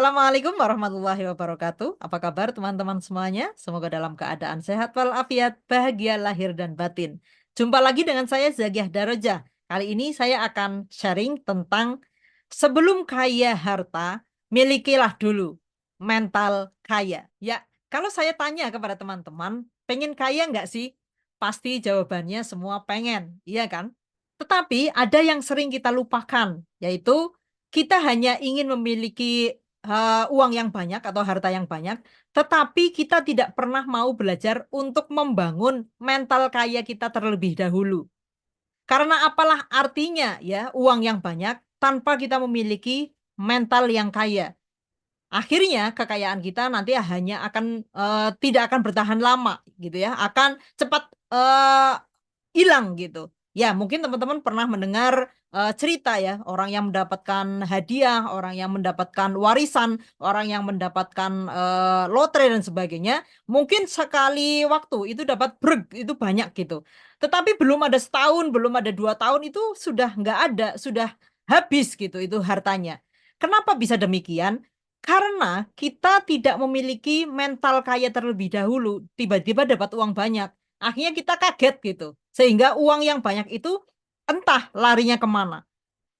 Assalamualaikum warahmatullahi wabarakatuh. Apa kabar teman-teman semuanya? Semoga dalam keadaan sehat walafiat, bahagia lahir dan batin. Jumpa lagi dengan saya Zakiah Daroja. Kali ini saya akan sharing tentang sebelum kaya harta, milikilah dulu mental kaya. Ya, kalau saya tanya kepada teman-teman, pengen kaya nggak sih? Pasti jawabannya semua pengen, iya kan? Tetapi ada yang sering kita lupakan, yaitu kita hanya ingin memiliki uang yang banyak atau harta yang banyak, tetapi kita tidak pernah mau belajar untuk membangun mental kaya kita terlebih dahulu. Karena apalah artinya ya uang yang banyak tanpa kita memiliki mental yang kaya. Akhirnya kekayaan kita nanti hanya akan tidak akan bertahan lama gitu ya, akan cepat hilang gitu. Ya, mungkin teman-teman pernah mendengar cerita ya, orang yang mendapatkan hadiah, orang yang mendapatkan warisan, orang yang mendapatkan lotre dan sebagainya, mungkin sekali waktu itu dapat itu banyak gitu. Tetapi belum ada setahun, belum ada 2 tahun itu sudah nggak ada, sudah habis gitu itu hartanya. Kenapa bisa demikian? Karena kita tidak memiliki mental kaya terlebih dahulu, tiba-tiba dapat uang banyak. Akhirnya kita kaget gitu. Sehingga uang yang banyak itu entah larinya kemana.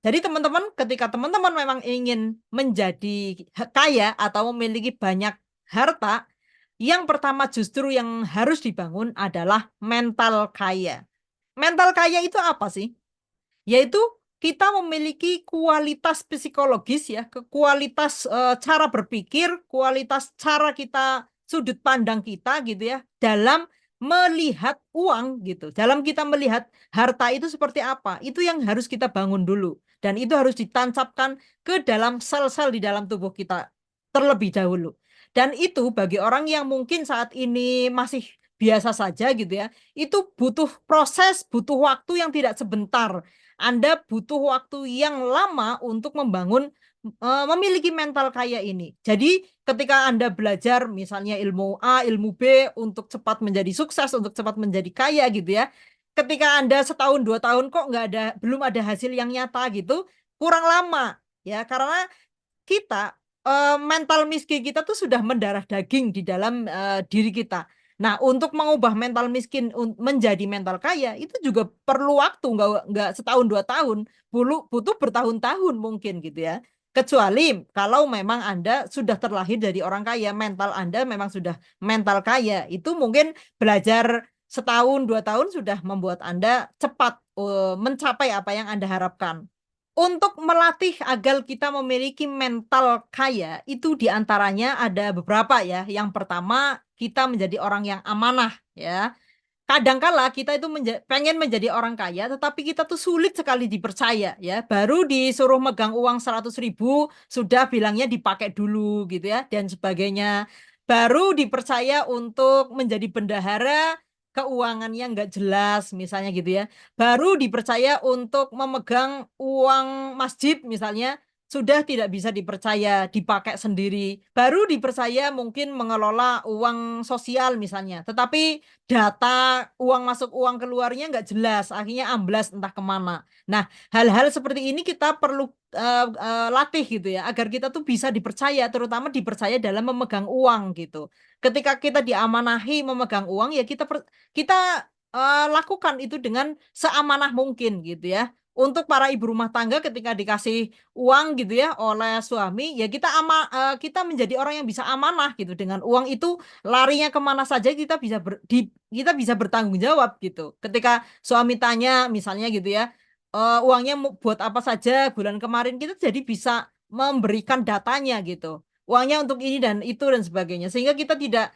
Jadi teman-teman, ketika teman-teman memang ingin menjadi kaya atau memiliki banyak harta, yang pertama justru yang harus dibangun adalah mental kaya. Mental kaya itu apa sih? Yaitu kita memiliki kualitas psikologis ya, kualitas cara berpikir, kualitas cara kita sudut pandang kita gitu ya dalam melihat uang gitu. Dalam kita melihat harta itu seperti apa, itu yang harus kita bangun dulu dan itu harus ditancapkan ke dalam sel-sel di dalam tubuh kita terlebih dahulu. Dan itu bagi orang yang mungkin saat ini masih biasa saja gitu ya, itu butuh proses, butuh waktu yang tidak sebentar. Anda butuh waktu yang lama untuk membangun memiliki mental kaya ini. Jadi ketika Anda belajar misalnya ilmu A, ilmu B untuk cepat menjadi sukses, untuk cepat menjadi kaya gitu ya. Ketika Anda setahun 2 tahun kok nggak ada, belum ada hasil yang nyata gitu, kurang lama ya karena kita mental miskin kita tuh sudah mendarah daging di dalam diri kita. Nah, untuk mengubah mental miskin menjadi mental kaya itu juga perlu waktu, nggak setahun 2 tahun, butuh bertahun-tahun mungkin gitu ya. Kecuali kalau memang Anda sudah terlahir dari orang kaya, mental Anda memang sudah mental kaya, itu mungkin belajar setahun 2 tahun sudah membuat Anda cepat mencapai apa yang Anda harapkan. Untuk melatih agar kita memiliki mental kaya, itu diantaranya ada beberapa ya. Yang pertama, kita menjadi orang yang amanah ya. Kadangkala kita itu pengen menjadi orang kaya, tetapi kita tuh sulit sekali dipercaya ya. Baru disuruh megang uang 100.000, sudah bilangnya dipakai dulu gitu ya, dan sebagainya. Baru dipercaya untuk menjadi bendahara, keuangannya nggak jelas misalnya gitu ya. Baru dipercaya untuk memegang uang masjid misalnya, sudah tidak bisa dipercaya, dipakai sendiri. Baru dipercaya mungkin mengelola uang sosial misalnya. Tetapi data uang masuk uang keluarnya nggak jelas, akhirnya amblas entah kemana. Nah, hal-hal seperti ini kita perlu latih gitu ya, agar kita tuh bisa dipercaya, terutama dipercaya dalam memegang uang gitu. Ketika kita diamanahi memegang uang, ya kita lakukan itu dengan seamanah mungkin gitu ya. Untuk para ibu rumah tangga ketika dikasih uang gitu ya oleh suami, ya kita menjadi orang yang bisa amanah gitu dengan uang itu larinya kemana saja kita bisa bertanggung jawab gitu. Ketika suami tanya misalnya gitu ya, uangnya mau buat apa saja bulan kemarin kita jadi bisa memberikan datanya gitu. Uangnya untuk ini dan itu dan sebagainya sehingga kita tidak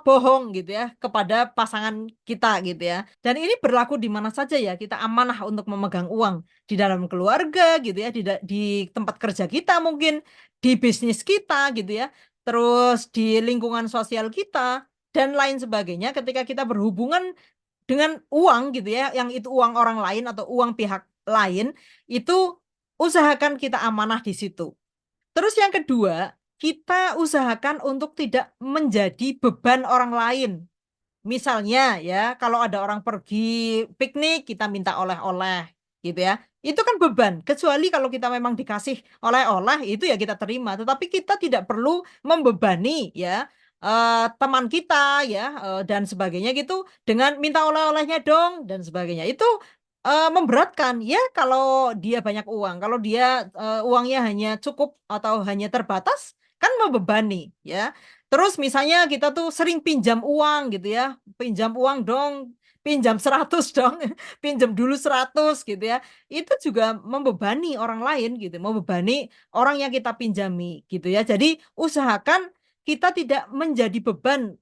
bohong gitu ya kepada pasangan kita gitu ya. Dan ini berlaku di mana saja ya kita amanah untuk memegang uang di dalam keluarga gitu ya, di tempat kerja kita mungkin, di bisnis kita gitu ya, terus di lingkungan sosial kita dan lain sebagainya ketika kita berhubungan dengan uang gitu ya, yang itu uang orang lain atau uang pihak lain, itu usahakan kita amanah di situ. Terus yang kedua, kita usahakan untuk tidak menjadi beban orang lain. Misalnya ya, kalau ada orang pergi piknik, kita minta oleh-oleh. gitu ya. Itu kan beban. Kecuali kalau kita memang dikasih oleh-oleh itu ya kita terima. Tetapi kita tidak perlu membebani ya teman kita ya dan sebagainya gitu dengan minta oleh-olehnya dong dan sebagainya. Itu memberatkan ya kalau dia banyak uang. Kalau dia uangnya hanya cukup atau hanya terbatas kan membebani ya. Terus misalnya kita tuh sering pinjam uang gitu ya. Pinjam uang dong, pinjam 100 dong, pinjam dulu 100 gitu ya. Itu juga membebani orang lain gitu, membebani orang yang kita pinjami gitu ya. Jadi usahakan kita tidak menjadi beban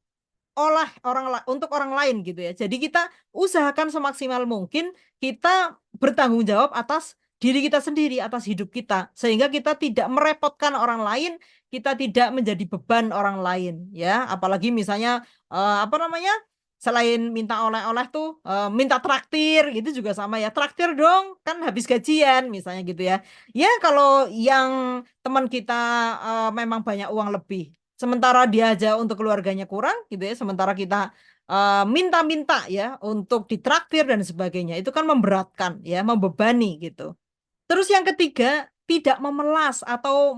untuk orang lain gitu ya. Jadi kita usahakan semaksimal mungkin kita bertanggung jawab atas diri kita sendiri, atas hidup kita, sehingga kita tidak merepotkan orang lain, kita tidak menjadi beban orang lain, ya. Apalagi misalnya apa namanya? Selain minta oleh-oleh tuh minta traktir gitu juga sama ya. Traktir dong, kan habis gajian misalnya gitu ya. Ya kalau yang teman kita memang banyak uang lebih, sementara dia aja untuk keluarganya kurang gitu ya, sementara kita minta-minta ya untuk ditraktir dan sebagainya, itu kan memberatkan ya, membebani gitu. Terus yang ketiga, tidak memelas atau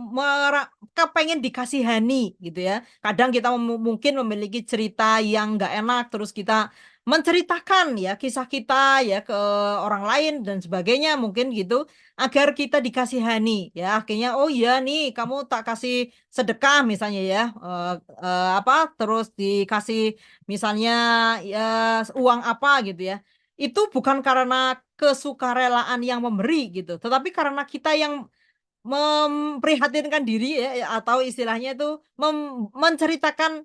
kepengen dikasihani gitu ya. Kadang kita mungkin memiliki cerita yang nggak enak, terus kita menceritakan ya kisah kita ya ke orang lain dan sebagainya mungkin gitu agar kita dikasihani ya. Akhirnya oh iya nih kamu tak kasih sedekah misalnya ya apa terus dikasih misalnya ya uang apa gitu ya. Itu bukan karena kesukarelaan yang memberi gitu, tetapi karena kita yang memprihatinkan diri ya, atau istilahnya itu menceritakan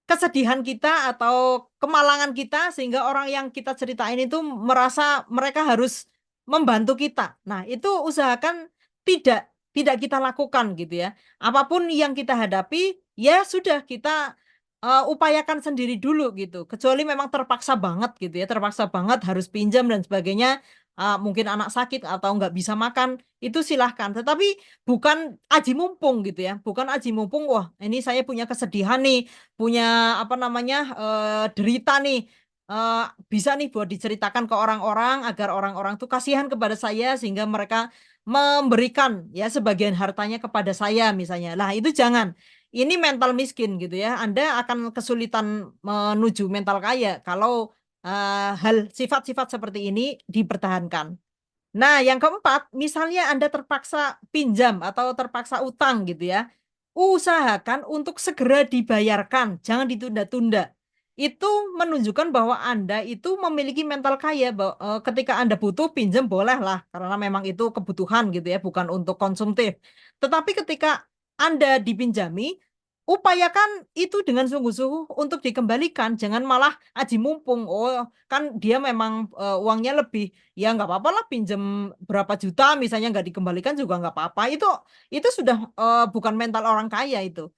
kesedihan kita atau kemalangan kita sehingga orang yang kita ceritain itu merasa mereka harus membantu kita. Nah, itu usahakan tidak kita lakukan gitu ya. Apapun yang kita hadapi, ya sudah kita upayakan sendiri dulu gitu. Kecuali memang terpaksa banget gitu ya, terpaksa banget harus pinjam dan sebagainya, mungkin anak sakit atau nggak bisa makan, itu silahkan. Tetapi bukan aji mumpung gitu ya, bukan aji mumpung, wah ini saya punya kesedihan nih, punya apa namanya derita nih bisa nih buat diceritakan ke orang-orang agar orang-orang tuh kasihan kepada saya sehingga mereka memberikan ya sebagian hartanya kepada saya misalnya. Lah itu jangan. Ini mental miskin gitu ya. Anda akan kesulitan menuju mental kaya kalau hal sifat-sifat seperti ini dipertahankan. Nah, yang keempat, misalnya Anda terpaksa pinjam atau terpaksa utang gitu ya, usahakan untuk segera dibayarkan, jangan ditunda-tunda. Itu menunjukkan bahwa Anda itu memiliki mental kaya, bahwa ketika Anda butuh pinjam bolehlah, karena memang itu kebutuhan gitu ya, bukan untuk konsumtif. Tetapi ketika Anda dipinjami, upayakan itu dengan sungguh-sungguh untuk dikembalikan, jangan malah aji mumpung. Oh, kan dia memang uangnya lebih. Ya nggak apa-apa lah pinjem berapa juta misalnya nggak dikembalikan juga nggak apa-apa. Itu sudah bukan mental orang kaya itu.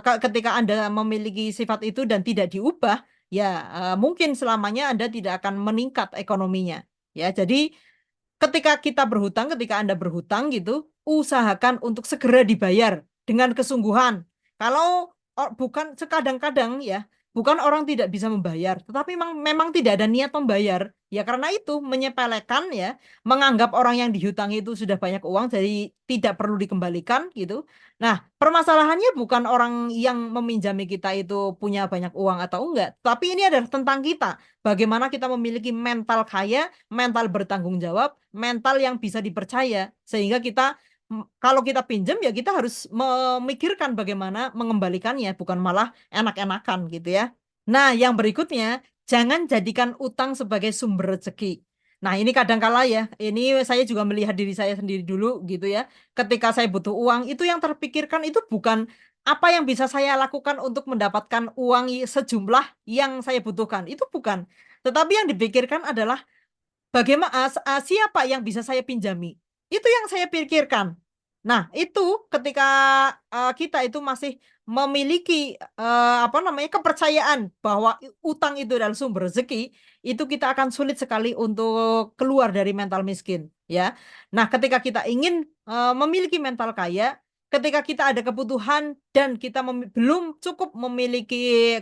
Ketika Anda memiliki sifat itu dan tidak diubah, ya mungkin selamanya Anda tidak akan meningkat ekonominya. Ya, jadi ketika Anda berhutang gitu, usahakan untuk segera dibayar dengan kesungguhan. Kalau bukan sekadang-kadang ya, bukan orang tidak bisa membayar, tetapi memang tidak ada niat membayar. Ya karena itu menyepelekan ya, menganggap orang yang dihutangi itu sudah banyak uang jadi tidak perlu dikembalikan gitu. Nah, permasalahannya bukan orang yang meminjami kita itu punya banyak uang atau enggak, tapi ini adalah tentang kita. Bagaimana kita memiliki mental kaya, mental bertanggung jawab, mental yang bisa dipercaya. Sehingga kita kalau kita pinjam ya kita harus memikirkan bagaimana mengembalikannya, bukan malah enak-enakan gitu ya. Nah, yang berikutnya, jangan jadikan utang sebagai sumber rezeki. Nah, ini kadangkala ya, ini saya juga melihat diri saya sendiri dulu gitu ya. Ketika saya butuh uang, itu yang terpikirkan itu bukan apa yang bisa saya lakukan untuk mendapatkan uang sejumlah yang saya butuhkan. Itu bukan. Tetapi yang dipikirkan adalah bagaimana siapa yang bisa saya pinjami? Itu yang saya pikirkan. Nah, itu ketika kita itu masih memiliki apa namanya kepercayaan bahwa utang itu adalah sumber rezeki, itu kita akan sulit sekali untuk keluar dari mental miskin, ya. Nah, ketika kita ingin memiliki mental kaya, ketika kita ada kebutuhan dan kita belum cukup memiliki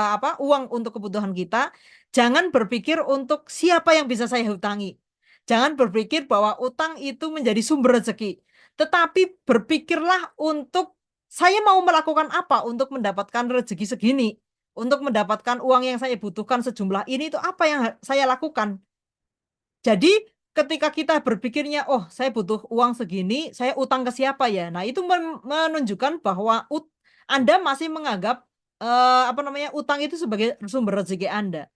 apa uang untuk kebutuhan kita, jangan berpikir untuk siapa yang bisa saya hutangi. Jangan berpikir bahwa utang itu menjadi sumber rezeki. Tetapi berpikirlah untuk saya mau melakukan apa untuk mendapatkan rezeki segini. Untuk mendapatkan uang yang saya butuhkan sejumlah ini itu apa yang saya lakukan. Jadi ketika kita berpikirnya, oh saya butuh uang segini, saya utang ke siapa ya? Nah itu menunjukkan bahwa Anda masih menganggap apa namanya utang itu sebagai sumber rezeki Anda.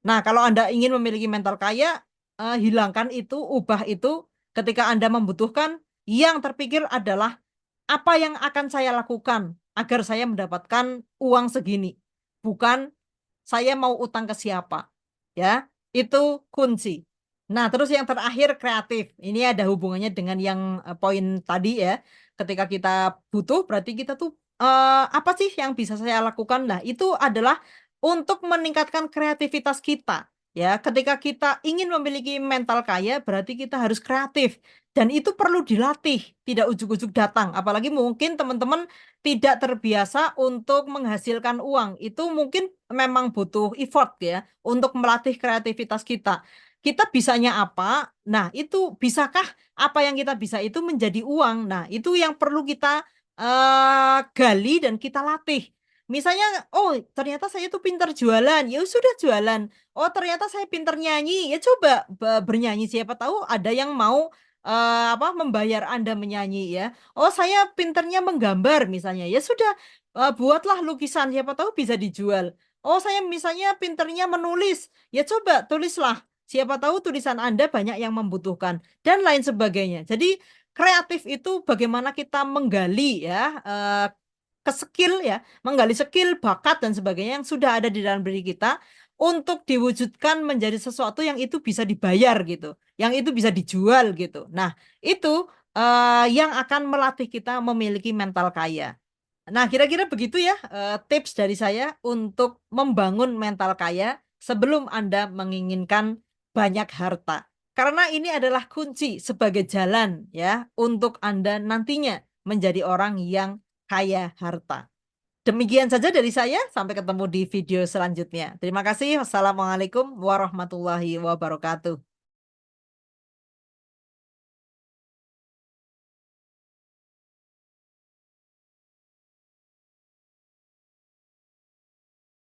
Nah kalau Anda ingin memiliki mental kaya, hilangkan itu, ubah itu. Ketika Anda membutuhkan, yang terpikir adalah apa yang akan saya lakukan agar saya mendapatkan uang segini, bukan saya mau utang ke siapa, ya itu kunci. Nah terus yang terakhir kreatif, ini ada hubungannya dengan yang poin tadi ya. Ketika kita butuh berarti kita tuh apa sih yang bisa saya lakukan? Nah itu adalah untuk meningkatkan kreativitas kita. Ya, ketika kita ingin memiliki mental kaya, berarti kita harus kreatif. Dan itu perlu dilatih, tidak ujuk-ujuk datang. Apalagi mungkin teman-teman tidak terbiasa untuk menghasilkan uang. Itu mungkin memang butuh effort ya untuk melatih kreativitas kita. Kita bisanya apa? Nah, itu bisakah apa yang kita bisa itu menjadi uang? Nah, itu yang perlu kita gali dan kita latih. Misalnya, oh ternyata saya tuh pintar jualan, ya sudah jualan. Oh ternyata saya pintar nyanyi, ya coba bernyanyi. Siapa tahu ada yang mau apa membayar Anda menyanyi ya. Oh, saya pinternya menggambar misalnya. Ya sudah, buatlah lukisan, siapa tahu bisa dijual. Oh, saya misalnya pinternya menulis. Ya coba tulislah. Siapa tahu tulisan Anda banyak yang membutuhkan dan lain sebagainya. Jadi kreatif itu bagaimana kita menggali ya ke skill ya, menggali skill, bakat dan sebagainya yang sudah ada di dalam diri kita untuk diwujudkan menjadi sesuatu yang itu bisa dibayar gitu, yang itu bisa dijual gitu. Nah, itu yang akan melatih kita memiliki mental kaya. Nah, kira-kira begitu ya tips dari saya untuk membangun mental kaya sebelum Anda menginginkan banyak harta. Karena ini adalah kunci sebagai jalan ya untuk Anda nantinya menjadi orang yang kaya harta. Demikian saja dari saya, sampai ketemu di video selanjutnya. Terima kasih. Wassalamualaikum warahmatullahi wabarakatuh.